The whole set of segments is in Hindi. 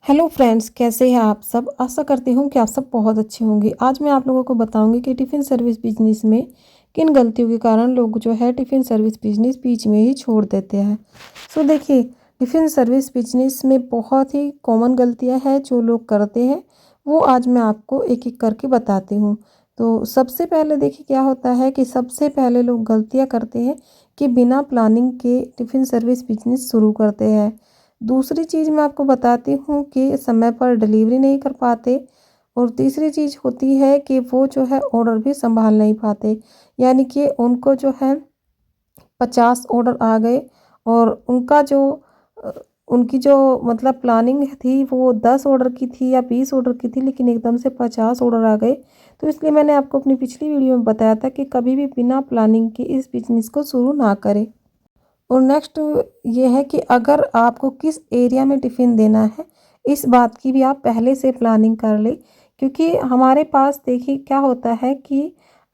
हेलो फ्रेंड्स, कैसे हैं आप सब। आशा करती हूँ कि आप सब बहुत अच्छे होंगे। आज मैं आप लोगों को बताऊंगी कि टिफ़िन सर्विस बिजनेस में किन गलतियों के कारण लोग जो है टिफ़िन सर्विस बिजनेस बीच में ही छोड़ देते हैं। देखिए, टिफ़िन सर्विस बिजनेस में बहुत ही कॉमन गलतियाँ हैं जो लोग करते हैं। वो आज मैं आपको एक एक करके बताती हूँ। तो सबसे पहले देखिए क्या होता है कि सबसे पहले लोग गलतियाँ करते हैं कि बिना प्लानिंग के टिफ़िन सर्विस बिजनेस शुरू करते हैं। दूसरी चीज़ मैं आपको बताती हूँ कि समय पर डिलीवरी नहीं कर पाते। और तीसरी चीज़ होती है कि वो जो है ऑर्डर भी संभाल नहीं पाते। यानी कि उनको जो है 50 ऑर्डर आ गए और उनका जो अ, उनकी जो मतलब प्लानिंग थी वो 10 ऑर्डर की थी या 20 ऑर्डर की थी, लेकिन एकदम से 50 ऑर्डर आ गए। तो इसलिए मैंने आपको अपनी पिछली वीडियो में बताया था कि कभी भी बिना प्लानिंग के इस बिज़नेस को शुरू ना करें। और नेक्स्ट ये है कि अगर आपको किस एरिया में टिफ़िन देना है, इस बात की भी आप पहले से प्लानिंग कर लें। क्योंकि हमारे पास देखिए क्या होता है कि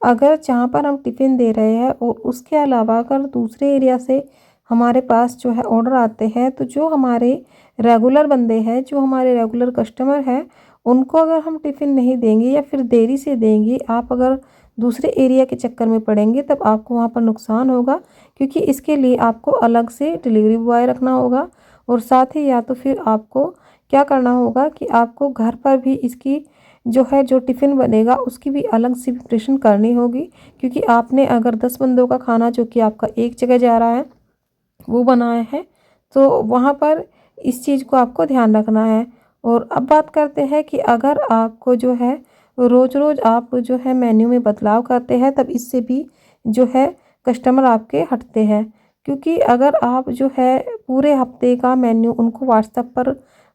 अगर जहाँ पर हम टिफ़िन दे रहे हैं और उसके अलावा अगर दूसरे एरिया से हमारे पास जो है ऑर्डर आते हैं, तो जो हमारे रेगुलर बंदे हैं, जो हमारे रेगुलर कस्टमर हैं, उनको अगर हम टिफ़िन नहीं देंगे या फिर देरी से देंगे, आप अगर दूसरे एरिया के चक्कर में पड़ेंगे, तब आपको वहाँ पर नुकसान होगा। क्योंकि इसके लिए आपको अलग से डिलीवरी बॉय रखना होगा और साथ ही या तो फिर आपको क्या करना होगा कि आपको घर पर भी इसकी जो टिफ़िन बनेगा उसकी भी अलग से प्रिपरेशन करनी होगी। क्योंकि आपने अगर 10 बंदों का खाना जो कि आपका एक जगह जा रहा है वो बनाया है, तो वहाँ पर इस चीज़ को आपको ध्यान रखना है। और अब बात करते हैं कि अगर आपको जो है रोज़ रोज़ आप जो है मेन्यू में बदलाव करते हैं, तब इससे भी जो है कस्टमर आपके हटते हैं। क्योंकि अगर आप जो है पूरे हफ्ते का मेन्यू उनको व्हाट्सएप पर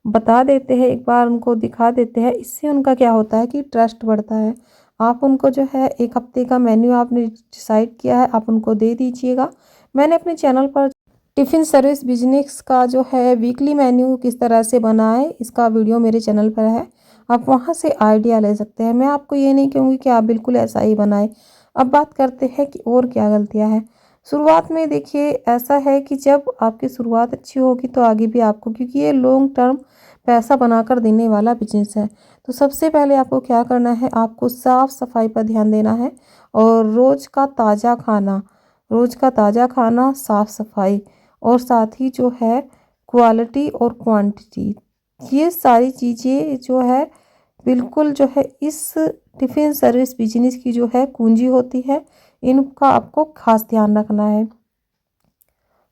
बता देते हैं, एक बार उनको दिखा देते हैं, इससे उनका क्या होता है कि ट्रस्ट बढ़ता है। आप उनको जो है एक हफ्ते का मेन्यू आपने डिसाइड किया है, आप उनको दे दीजिएगा। मैंने अपने चैनल पर टिफ़िन सर्विस बिजनेस का जो है वीकली मेन्यू किस तरह से बनाए, इसका वीडियो मेरे चैनल पर है, आप वहां से आइडिया ले सकते हैं। मैं आपको ये नहीं कहूँगी कि आप बिल्कुल ऐसा ही बनाए। अब बात करते हैं कि और क्या गलतियां हैं। शुरुआत में देखिए ऐसा है कि जब आपकी शुरुआत अच्छी होगी तो आगे भी आपको, क्योंकि ये लॉन्ग टर्म पैसा बनाकर देने वाला बिजनेस है। तो सबसे पहले आपको क्या करना है, आपको साफ़ सफाई पर ध्यान देना है और रोज़ का ताज़ा खाना, साफ़ सफाई और साथ ही जो है क्वालिटी और क्वांटिटी, ये सारी चीज़ें जो है बिल्कुल जो है इस टिफ़िन सर्विस बिजनेस की जो है कुंजी होती है। इनका आपको खास ध्यान रखना है।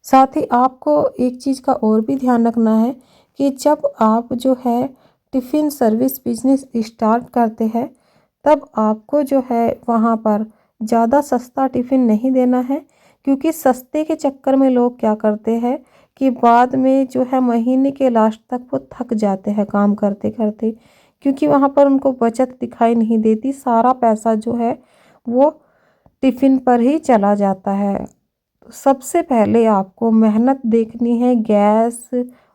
साथ ही आपको एक चीज़ का और भी ध्यान रखना है कि जब आप जो है टिफ़िन सर्विस बिजनेस स्टार्ट करते हैं, तब आपको जो है वहाँ पर ज़्यादा सस्ता टिफ़िन नहीं देना है। क्योंकि सस्ते के चक्कर में लोग क्या करते हैं कि बाद में जो है महीने के लास्ट तक वो थक जाते हैं काम करते करते। क्योंकि वहाँ पर उनको बचत दिखाई नहीं देती, सारा पैसा जो है वो टिफ़िन पर ही चला जाता है। तो सबसे पहले आपको मेहनत देखनी है, गैस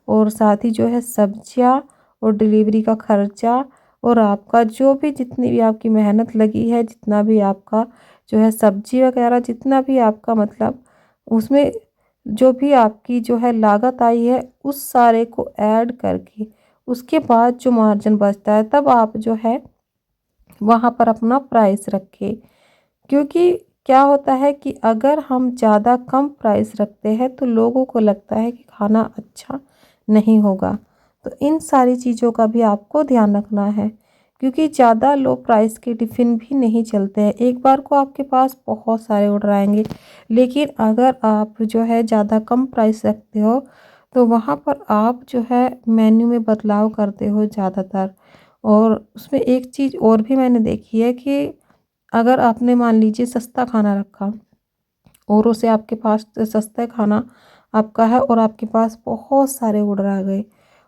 और साथ ही जो है सब्जियां और डिलीवरी का खर्चा और आपका जो भी जितनी भी आपकी मेहनत लगी है, जितना भी आपका जो है सब्जी वगैरह, जितना भी आपका मतलब उसमें जो भी आपकी जो है लागत आई है, उस सारे को ऐड करके उसके बाद जो मार्जिन बचता है, तब आप जो है वहाँ पर अपना प्राइस रखें। क्योंकि क्या होता है कि अगर हम ज़्यादा कम प्राइस रखते हैं तो लोगों को लगता है कि खाना अच्छा नहीं होगा। तो इन सारी चीज़ों का भी आपको ध्यान रखना है। क्योंकि ज़्यादा लो प्राइस के टिफ़िन भी नहीं चलते हैं। एक बार को आपके पास बहुत सारे ऑर्डर आएंगे, लेकिन अगर आप जो है ज़्यादा कम प्राइस रखते हो तो वहाँ पर आप जो है मेन्यू में बदलाव करते हो ज़्यादातर। और उसमें एक चीज़ और भी मैंने देखी है कि अगर आपने मान लीजिए सस्ता खाना रखा और उसे आपके पास सस्ता खाना आपका है और आपके पास बहुत सारे ऑर्डर आ गए,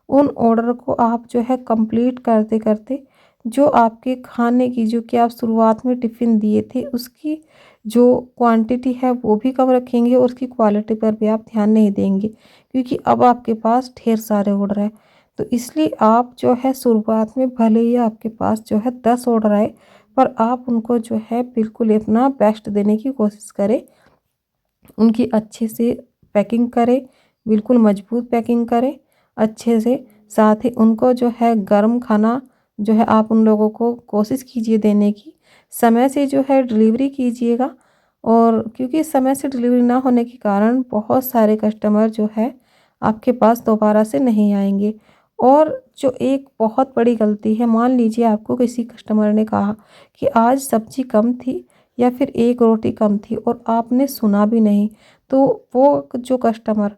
उन ऑर्डर को आप जो है कंप्लीट करते करते जो आपके खाने की जो कि आप शुरुआत में टिफ़िन दिए थे उसकी जो क्वांटिटी है वो भी कम रखेंगे और उसकी क्वालिटी पर भी आप ध्यान नहीं देंगे। क्योंकि अब आपके पास ढेर सारे ऑर्डर है, तो इसलिए आप जो है शुरुआत में भले ही आपके पास जो है 10 ऑर्डर आए, पर आप उनको जो है बिल्कुल अपना बेस्ट देने की कोशिश करें। उनकी अच्छे से पैकिंग करें, बिल्कुल मजबूत पैकिंग करें अच्छे से, साथ ही उनको जो है गर्म खाना जो है आप उन लोगों को कोशिश कीजिए देने की। समय से जो है डिलीवरी कीजिएगा, और क्योंकि समय से डिलीवरी ना होने के कारण बहुत सारे कस्टमर जो है आपके पास दोबारा से नहीं आएंगे। और जो एक बहुत बड़ी गलती है, मान लीजिए आपको किसी कस्टमर ने कहा कि आज सब्जी कम थी या फिर एक रोटी कम थी और आपने सुना भी नहीं, तो वो जो कस्टमर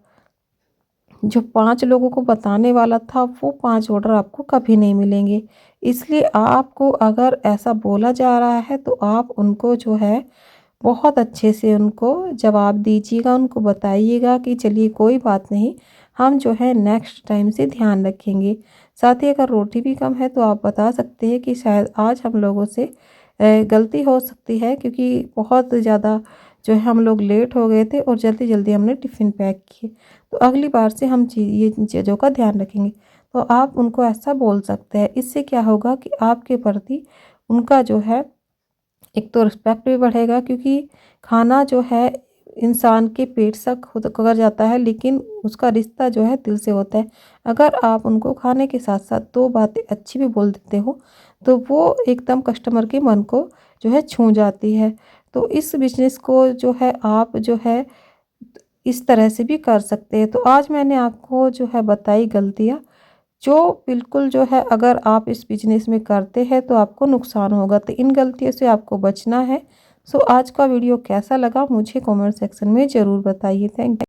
जो 5 लोगों को बताने वाला था, वो 5 ऑर्डर आपको कभी नहीं मिलेंगे। इसलिए आपको अगर ऐसा बोला जा रहा है तो आप उनको जो है बहुत अच्छे से उनको जवाब दीजिएगा, उनको बताइएगा कि चलिए कोई बात नहीं, हम जो है नेक्स्ट टाइम से ध्यान रखेंगे। साथ ही अगर रोटी भी कम है तो आप बता सकते हैं कि शायद आज हम लोगों से गलती हो सकती है, क्योंकि बहुत ज़्यादा जो है हम लोग लेट हो गए थे और जल्दी जल्दी हमने टिफ़िन पैक किए, तो अगली बार से हम ये चीज़ों का ध्यान रखेंगे। तो आप उनको ऐसा बोल सकते हैं। इससे क्या होगा कि आपके प्रति उनका जो है एक तो रिस्पेक्ट भी बढ़ेगा, क्योंकि खाना जो है इंसान के पेट से खुद कर जाता है, लेकिन उसका रिश्ता जो है दिल से होता है। अगर आप उनको खाने के साथ साथ 2 बातें अच्छी भी बोल देते हो, तो वो एकदम कस्टमर के मन को जो है छू जाती है। तो इस बिज़नेस को जो है आप जो है इस तरह से भी कर सकते हैं। तो आज मैंने आपको जो है बताई गलतियाँ, जो बिल्कुल जो है अगर आप इस बिज़नेस में करते हैं तो आपको नुकसान होगा, तो इन गलतियों से आपको बचना है। सो आज का वीडियो कैसा लगा मुझे कमेंट सेक्शन में ज़रूर बताइए। Thank you.